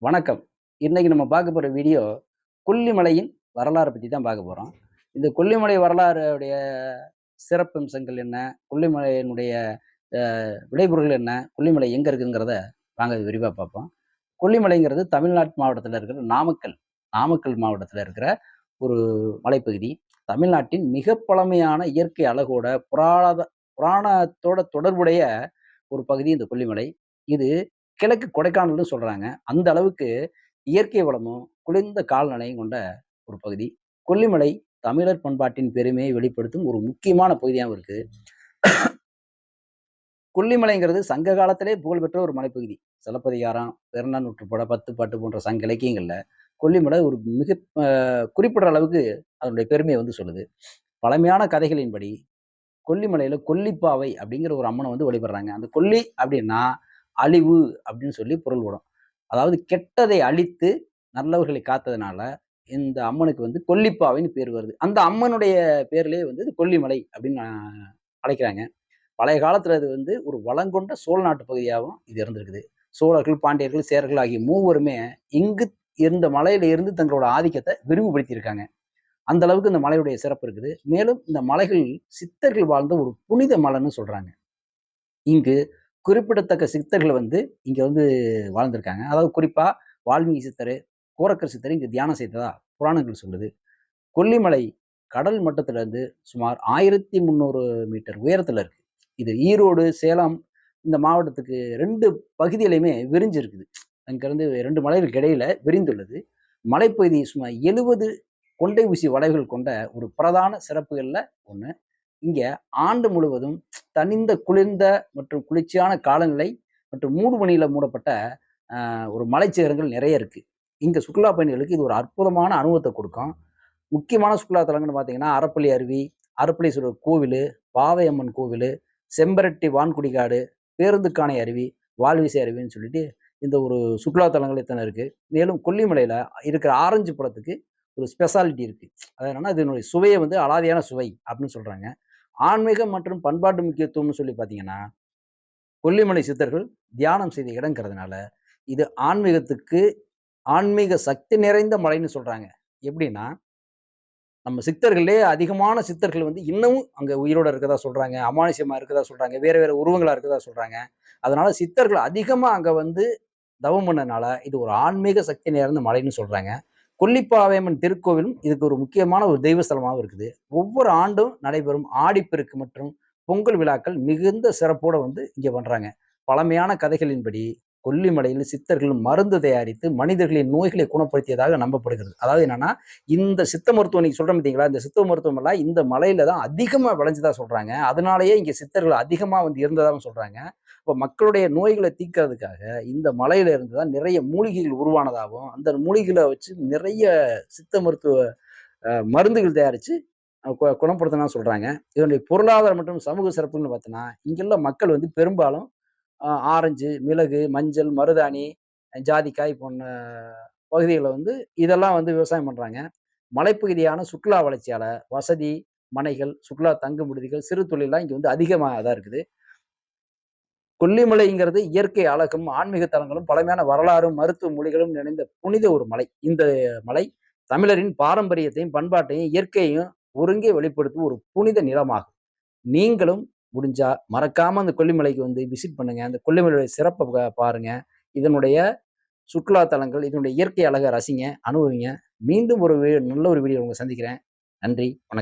வணக்கம். இன்னைக்கு நம்ம பார்க்க போற வீடியோ, கொல்லிமலையின் வரலாற பத்தி தான் பார்க்க போறோம். இந்த கொல்லிமலை வரலாறுடைய சிறப்பம்சங்கள் என்ன? கொல்லிமலையினுடைய அ விளைபொருள் என்ன? கொல்லிமலை எங்க இருக்குங்கிறத வாங்க விரிவா பார்ப்போம். கொல்லிமலைங்கிறது தமிழ்நாட்டு மாவட்டத்தில இருக்கிற நாமக்கல், நாமக்கல் மாவட்டத்தில இருக்கிற ஒரு மலைப்பகுதி. தமிழ்நாட்டின் மிக பழமையான இயற்கை அழகோட புராணத்தோட தொடர்புடைய ஒரு பகுதி இந்த கொல்லிமலை. இது கிழக்கு கொடைக்கானல்னு சொல்றாங்க. அந்த அளவுக்கு இயற்கை வளமும், குளிர்ந்த காலநிலையும் கொண்ட ஒரு பகுதி. கொல்லிமலை தமிழர் பண்பாட்டின் பெருமையை வெளிப்படுத்தும் ஒரு முக்கியமான பகுதியாவும் இருக்கு. கொல்லிமலைங்கிறது சங்க காலத்திலே புகழ்பெற்ற ஒரு மலைப்பகுதி. சிலப்பதிகாரம், புறநானூற்றுப்பட, பத்துப்பாட்டு போன்ற சங்க இலக்கியங்கள்ல கொல்லிமலை ஒரு மிக அ குறிப்பிடுற அளவுக்கு அதனுடைய பெருமைய சொல்லுது. பழமையான கதைகளின்படி கொல்லிமலையில கொல்லிப்பாவை அப்படிங்கிற ஒரு அம்மன வழிபடுறாங்க. அந்த கொல்லி அப்படின்னா, அழிவு அப்படின்னு சொல்லி பொருள்படும். அதாவது கெட்டதை அழித்து நல்லவர்களை காத்ததுனால, இந்த அம்மனுக்கு கொல்லிப்பாவைன்னு பேர் வருது. அந்த அம்மனுடைய பேர்லயே இது கொல்லிமலை அப்படின்னு அழைக்கிறாங்க. பழைய காலத்துல அது ஒரு வளங்கொண்ட சோழ நாட்டு பகுதியாவும் இது இருந்திருக்குது. சோழர்கள், பாண்டியர்கள், சேரர்கள் ஆகிய மூவருமே இங்கு இருந்த மலையில இருந்து தங்களோட ஆதிக்கத்த விரிவுபடுத்தியிருக்காங்க. அந்த அளவுக்கு இந்த மலையுடைய சிறப்பு இருக்குது. மேலும் இந்த மலைகள் சித்தர்கள் வாழ்ந்த ஒரு புனித மலைன்னு சொல்றாங்க. இங்கு குறிப்பிடத்தக்க சித்தர்கள் இங்க வாழ்ந்திருக்காங்க. அதாவது குறிப்பா வால்மீகி சித்தரு, கோரக்கர் சித்தர் இங்க தியானம் செய்ததா புராணங்கள் சொல்லுது. கொல்லிமலை கடல் மட்டத்திலிருந்து சுமார் 1300 மீட்டர் உயரத்துல இருக்கு. இது ஈரோடு, சேலம் இந்த மாவட்டத்துக்கு 2 பகுதியிலயுமே விரிஞ்சு இருக்குது. அங்கிருந்து 2 மலைகளுக்கு இடையில விரிந்துள்ளது. மலைப்பகுதி சுமார் 70 கொண்டை ஊசி வளைவுகள் கொண்ட ஒரு பிரதான சிறப்புகள்ல ஒண்ணு. இங்க ஆண்டு முழுவதும் தனிந்த குளிர்ந்த மற்றும் குளிர்ச்சியான காலநிலை மற்றும் மூடுபனியில மூடப்பட்ட ஒரு மலைச்சிகரங்கள் நிறைய இருக்கு. இங்க சுற்றுலா பயணிகளுக்கு இது ஒரு அற்புதமான அனுபவத்த குடுக்கும். முக்கியமான சுற்றுலா தலங்கள்னு பார்த்தீங்கன்னா, அரப்பள்ளி அருவி, அரப்பளீஸ்வரர் கோவிலு, பாவை அம்மன் கோவிலு, செம்பரட்டி வான்குடிகாடு, பேருந்துக்கானை அருவி, வால்விசை அருவின்னு சொல்லிட்டு இந்த ஒரு சுற்றுலா தலங்கள் இத்தன இருக்கு. மேலும் கொல்லிமலையில இருக்கிற ஆரஞ்சு பழத்துக்கு ஒரு ஸ்பெஷாலிட்டி இருக்கு. அது என்னன்னா, இதனுடைய சுவைய அலாதியான சுவை அப்படின்னு சொல்றாங்க. ஆன்மீகம் மற்றும் பண்பாட்டு முக்கியத்துவம்னு சொல்லி பார்த்தீங்கன்னா, கொல்லிமலை சித்தர்கள் தியானம் செய்த இடம்ங்கிறதுனால, இது ஆன்மீக சக்தி நிறைந்த மலைன்னு சொல்றாங்க. எப்படின்னா, நம்ம சித்தர்கள்லயே அதிகமான சித்தர்கள் இன்னமும் அங்க உயிரோட இருக்கதா சொல்றாங்க. அமானுஷ்யமா இருக்கதா சொல்றாங்க. வேற வேற உருவங்களா இருக்கதா சொல்றாங்க. அதனால சித்தர்கள் அதிகமா அங்க தவம் பண்ணனால, இது ஒரு ஆன்மீக சக்தி நிறைந்த மலைன்னு சொல்றாங்க. கொல்லிப்பாவையம்மன் திருக்கோவிலும் இதுக்கு ஒரு முக்கியமான ஒரு தெய்வ ஸ்தலமாவும் இருக்குது. ஒவ்வொரு ஆண்டும் நடைபெறும் ஆடிப்பெருக்கு மற்றும் பொங்கல் விழாக்கள் மிகுந்த சிறப்போட இங்க பண்றாங்க. பழமையான கதைகளின்படி கொல்லிமலையில் சித்தர்கள் மருந்து தயாரித்து மனிதர்களின் நோய்களை குணப்படுத்தியதாக நம்பப்படுகிறது. அதாவது என்னன்னா, இந்த சித்த மருத்துவம் நீங்க சொல்றேன் பார்த்தீங்களா? இந்த சித்த மருத்துவம் எல்லாம் இந்த மலையில தான் அதிகமா விளைஞ்சதா சொல்றாங்க. அதனாலேயே இங்க சித்தர்கள் அதிகமா இருந்ததாகவும் சொல்றாங்க. இப்ப மக்களுடைய நோய்கள தீர்க்கிறதுக்காக இந்த மலையில இருந்து தான் நிறைய மூலிகைகள் உருவானதாகவும், அந்த மூலிகைகள வச்சு நிறைய சித்த மருத்துவ மருந்துகள் தயாரிச்சு குணப்படுத்தினா சொல்றாங்க. இதனுடைய பொருளாதாரம் மற்றும் சமூக சிறப்புன்னு பார்த்தோம்னா, இங்குள்ள மக்கள் பெரும்பாலும் ஆரஞ்சு, மிளகு, மஞ்சள், மருதாணி, ஜாதிக்காய் போன்ற பகுதிகள்ல இதெல்லாம் விவசாயம் பண்றாங்க. மலைப்பகுதியான சுற்றுலா வளர்ச்சியால வசதி, மனைகள், சுற்றுலா தங்கும் விடுதிகள், சிறு தொழில்லாம் இங்க அதிகமா தான் இருக்குது. கொல்லிமலைங்கிறது இயற்கை அழகும், ஆன்மீக தலங்களும், பழமையான வரலாறும், மருத்துவ மொழிகளும் நிறைந்த புனித ஒரு மலை. இந்த மலை தமிழரின் பாரம்பரியத்தையும், பண்பாட்டையும், இயற்கையையும் ஒருங்கே வெளிப்படுத்தும் ஒரு புனித நிலமாகும். நீங்களும் முடிஞ்சா மறக்காம அந்த கொல்லிமலைக்கு விசிட் பண்ணுங்க. அந்த கொல்லிமலையுடைய சிறப்ப பாருங்க. இதனுடைய சுற்றுலா தலங்கள், இதனுடைய இயற்கை அழக ரசிங்க, அனுபவிங்க. மீண்டும் நல்ல ஒரு வீடியோல உங்கள சந்திக்கிறேன். நன்றி. வணக்கம்.